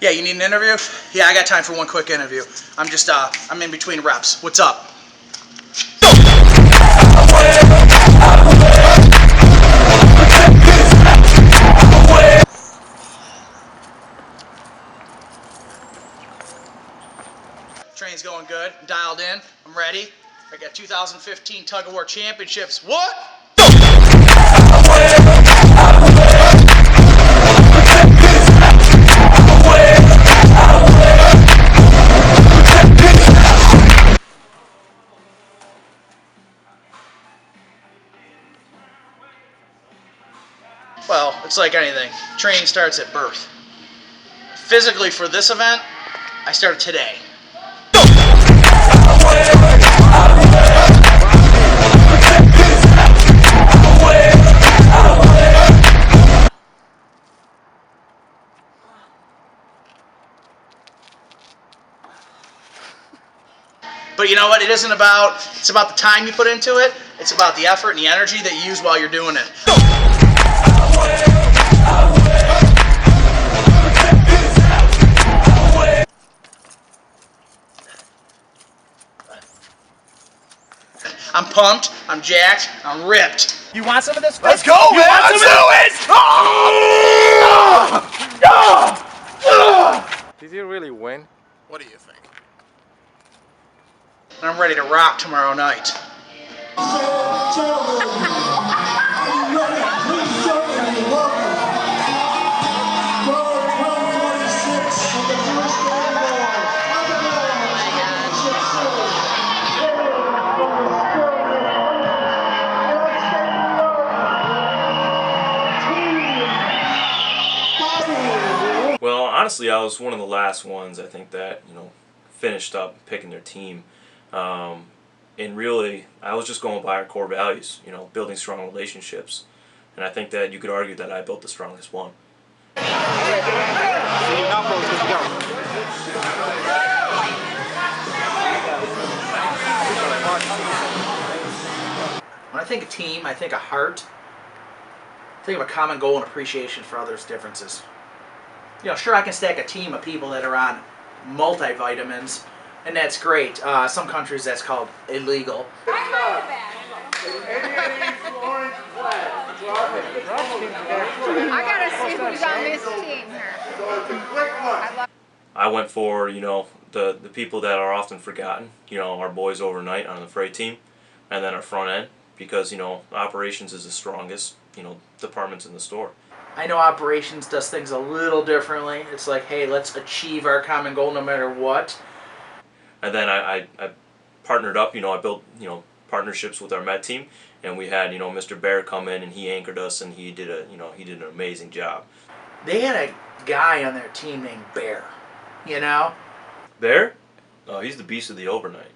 Yeah, you need an interview? Yeah, I got time for one quick interview. I'm in between reps. What's up? Training's going good. I'm dialed in. I'm ready. I got 2015 tug-of-war championships. What? Well, it's like anything. Training starts at birth. Physically for this event, I started today. But you know what? It's about the time you put into it. It's about the effort and the energy that you use while you're doing it. I'm pumped, I'm jacked, I'm ripped. You want some of this? Let's go, man! Let's do it! Did you really win? What do you think? And I'm ready to rock tomorrow night. Well, honestly, I was one of the last ones, I think, that, finished up picking their team. And really, I was just going by our core values, building strong relationships. And I think that you could argue that I built the strongest one. When I think of team, I think of heart. I think of a common goal and appreciation for others' differences. Sure, I can stack a team of people that are on multivitamins, and that's great. Some countries that's called illegal. I gotta see who's on this team here. I went for, the people that are often forgotten, our boys overnight on the freight team, and then our front end, because, operations is the strongest, departments in the store. I know operations does things a little differently. It's like, hey, let's achieve our common goal no matter what. And then I partnered up, I built, partnerships with our med team, and we had, Mr. Bear come in and he anchored us, and he did an amazing job. They had a guy on their team named Bear, Bear? Oh, he's the beast of the overnight.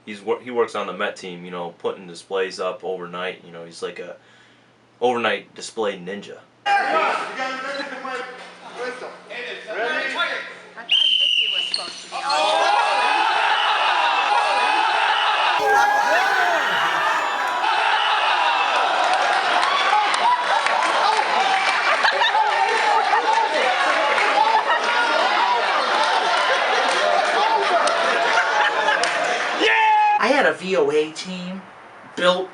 He works on the Met team, putting displays up overnight. He's like a overnight display ninja. I thought Vicky was supposed to be on. I had a VOA team built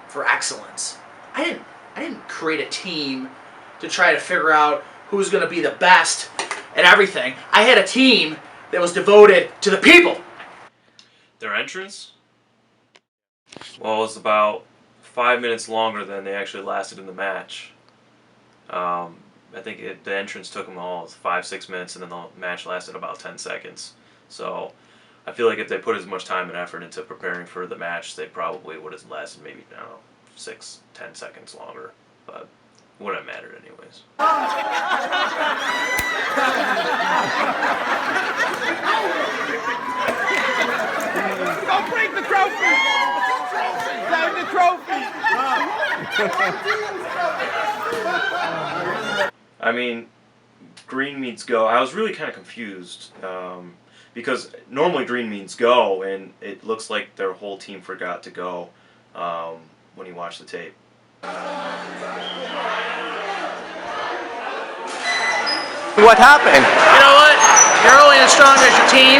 for excellence. I didn't create a team to try to figure out who's going to be the best at everything. I had a team that was devoted to the people. Their entrance? Well, it was about 5 minutes longer than they actually lasted in the match. I think the entrance took them all 5-6 minutes, and then the match lasted about 10 seconds. So I feel like if they put as much time and effort into preparing for the match, they probably would have lasted maybe, 6-10 seconds longer. But it wouldn't have mattered anyways. Don't break the trophy! Save the trophy! I mean, green means go. I was really kind of confused because normally green means go, and it looks like their whole team forgot to go when you watch the tape. What happened? You know what? You're only as strong as your team.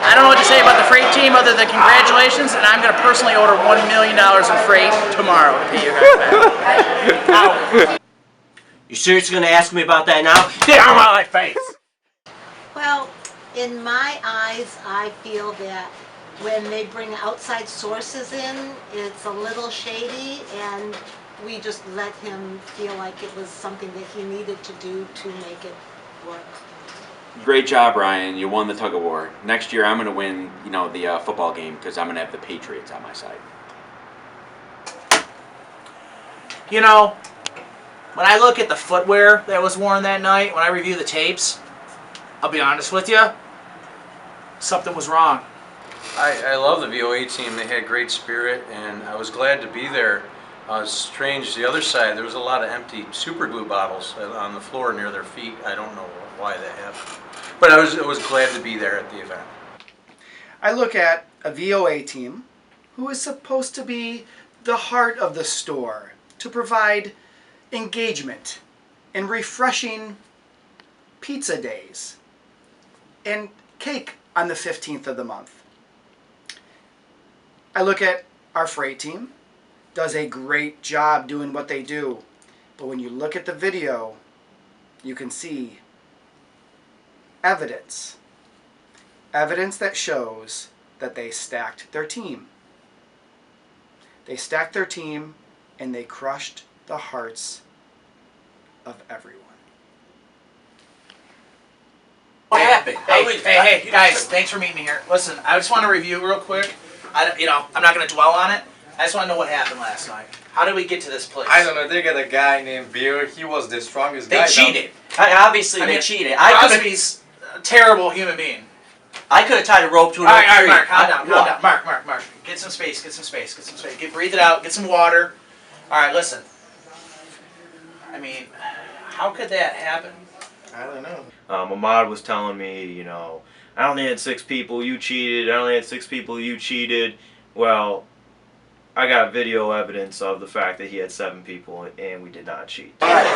I don't know what to say about the freight team other than congratulations, and I'm going to personally order $1 million in freight tomorrow to pay you guys back. You seriously gonna ask me about that now? Get out of my face! Well, in my eyes, I feel that when they bring outside sources in, it's a little shady, and we just let him feel like it was something that he needed to do to make it work. Great job, Ryan. You won the tug-of-war. Next year, I'm going to win, the football game because I'm going to have the Patriots on my side. You know, when I look at the footwear that was worn that night, when I review the tapes, I'll be honest with you, something was wrong. I love the VOA team. They had great spirit, and I was glad to be there. Strange, the other side, there was a lot of empty super glue bottles on the floor near their feet. I don't know why that happened. But I was glad to be there at the event. I look at a VOA team who is supposed to be the heart of the store, to provide engagement and refreshing pizza days and cake on the 15th of the month. I look at our freight team, does a great job doing what they do, but when you look at the video, you can see evidence that shows that they stacked their team. They stacked their team and they crushed the hearts of everyone. What happened? Hey, guys, thanks for meeting me here. Listen, I just want to review real quick. I'm not going to dwell on it. I just want to know what happened last night. How did we get to this place? I don't know. They got a guy named Beer. He was the strongest guy. They cheated. Obviously, they cheated. Crosby's a terrible human being. I could have tied a rope to an All oak right, tree. Mark, calm down. Mark. Get some space. Breathe it out. Get some water. All right, listen. I mean, how could that happen? I don't know. Ahmad was telling me, I only had 6 people, you cheated. I only had 6 people, you cheated. Well, I got video evidence of the fact that he had 7 people and we did not cheat. Wait, is it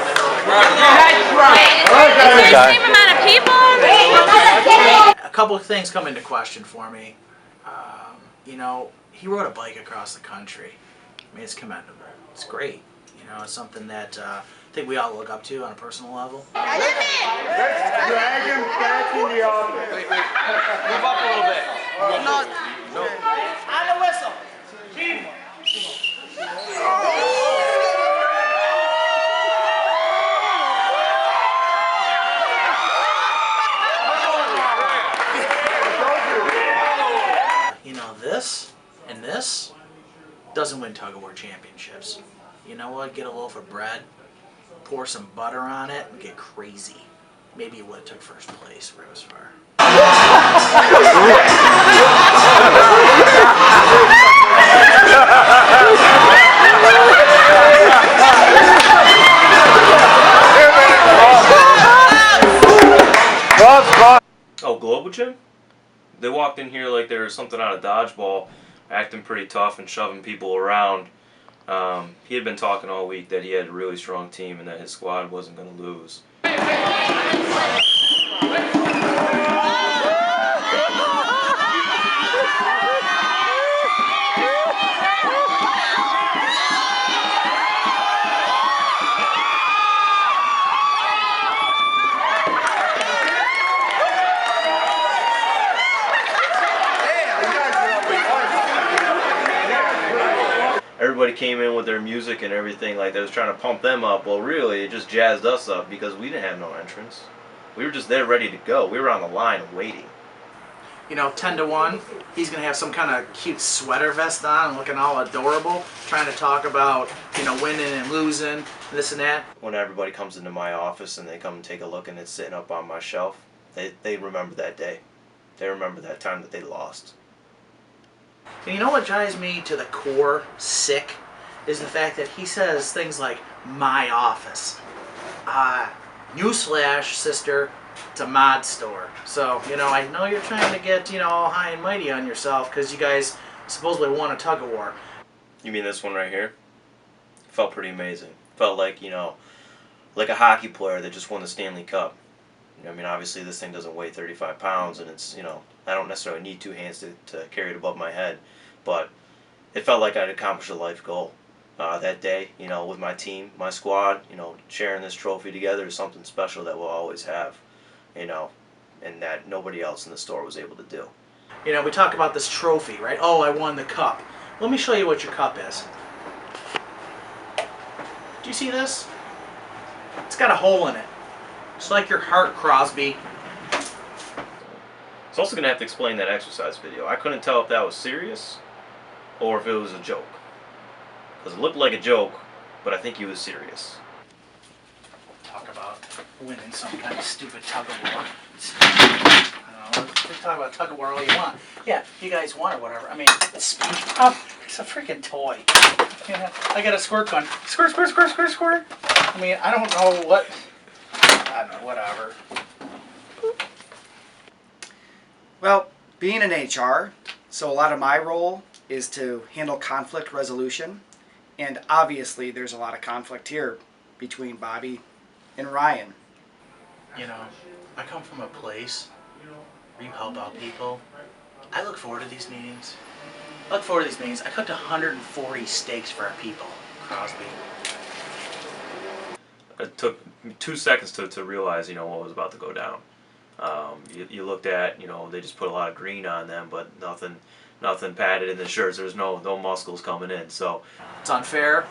the same amount of people? A couple of things come into question for me. He rode a bike across the country. I mean, it's commendable. It's great. It's something that I think we all look up to on a personal level. Let's drag him back in the office. Wait. Move up a little bit. No. On the whistle. This and this doesn't win tug-of-war championships. You know what? Get a loaf of bread, pour some butter on it, and get crazy. Maybe you would have took first place, Rose Far. Oh, Global Gym? They walked in here like they were something out of dodgeball, acting pretty tough and shoving people around. He had been talking all week that he had a really strong team and that his squad wasn't going to lose. Everybody came in with their music and everything like they was trying to pump them up. Well, really, it just jazzed us up because we didn't have no entrance. We were just there ready to go. We were on the line waiting. 10-1, he's going to have some kind of cute sweater vest on, looking all adorable, trying to talk about, winning and losing, this and that. When everybody comes into my office and they come and take a look and it's sitting up on my shelf, they remember that day. They remember that time that they lost. And you know what drives me to the core sick is the fact that he says things like, my office. Newsflash, sister, it's a mod store. So, I know you're trying to get, all high and mighty on yourself because you guys supposedly won a tug-of-war. You mean this one right here? Felt pretty amazing. Felt like, like a hockey player that just won the Stanley Cup. I mean, obviously this thing doesn't weigh 35 pounds, and it's, I don't necessarily need two hands to carry it above my head, but it felt like I'd accomplished a life goal that day, with my team, my squad, sharing this trophy together is something special that we'll always have, and that nobody else in the store was able to do. We talk about this trophy, right? Oh, I won the cup. Let me show you what your cup is. Do you see this? It's got a hole in it. It's like your heart, Crosby. It's also going to have to explain that exercise video. I couldn't tell if that was serious or if it was a joke. Because it looked like a joke, but I think he was serious. Talk about winning some kind of stupid tug-of-war. I don't know, let's talk about tug-of-war all you want. Yeah, you guys won or whatever. I mean, it's a freaking toy. I got a squirt gun. Squirt, squirt, squirt, squirt, squirt. I mean, I don't know what... I don't know, whatever. Well, being in HR, so a lot of my role is to handle conflict resolution. And obviously there's a lot of conflict here between Bobby and Ryan. I come from a place where you help out people. I look forward to these meetings. I cooked 140 steaks for our people, Crosby. It took 2 seconds to realize, what was about to go down. You looked at, they just put a lot of green on them, but nothing padded in the shirts. There's no muscles coming in, so. It's unfair.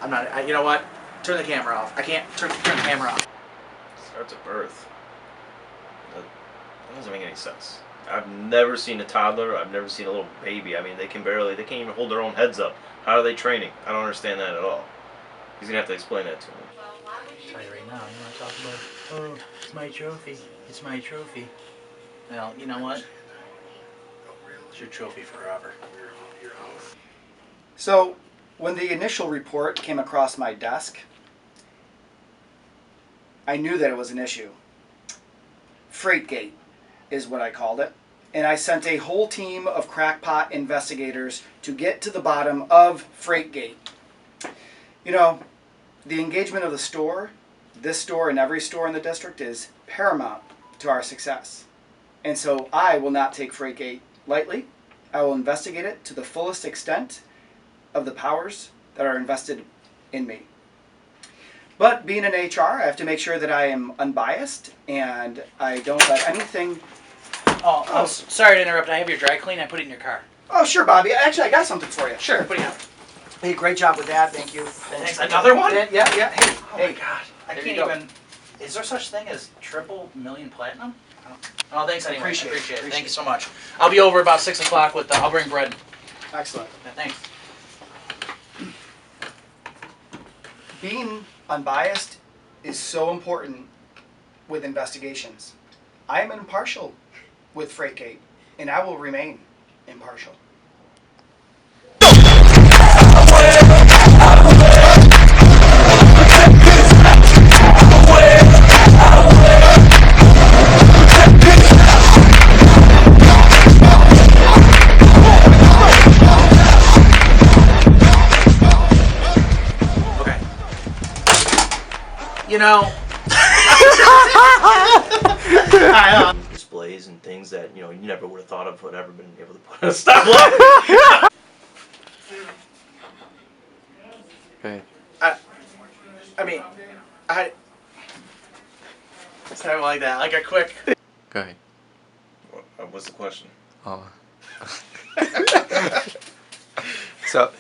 I'm not, you know what? Turn the camera off. I can't turn the camera off. Starts at birth. That doesn't make any sense. I've never seen a toddler. I've never seen a little baby. I mean, they can't even hold their own heads up. How are they training? I don't understand that at all. He's gonna have to explain that to me. I'll tell you right now, you want to talk about, oh, it's my trophy. It's my trophy. Well, you know what? It's your trophy forever. So when the initial report came across my desk, I knew that it was an issue. Freightgate is what I called it. And I sent a whole team of crackpot investigators to get to the bottom of Freightgate. The engagement of the store, this store and every store in the district, is paramount to our success. And so I will not take Freightgate lightly. I will investigate it to the fullest extent of the powers that are invested in me. But being in HR, I have to make sure that I am unbiased and I don't let anything... Oh, sorry to interrupt. I have your dry clean. I put it in your car. Oh, sure, Bobby. Actually, I got something for you. Sure, put it out. Hey, great job with that. Thank you. Thanks. Another one? Yeah. Hey, Oh hey. my God. I There can't you go. even... Is there such thing as triple million platinum? Oh, thanks anyway. Appreciate it. Thank you so much. I'll be over about 6 o'clock with... I'll bring bread. Excellent. Yeah, thanks. Being unbiased is so important with investigations. I am impartial with Freightgate, and I will remain impartial. Displays and things that you never would have thought of would ever been able to put a stop line. Okay. It's kind of like that, like a quick... Go ahead. What's the question? Oh. So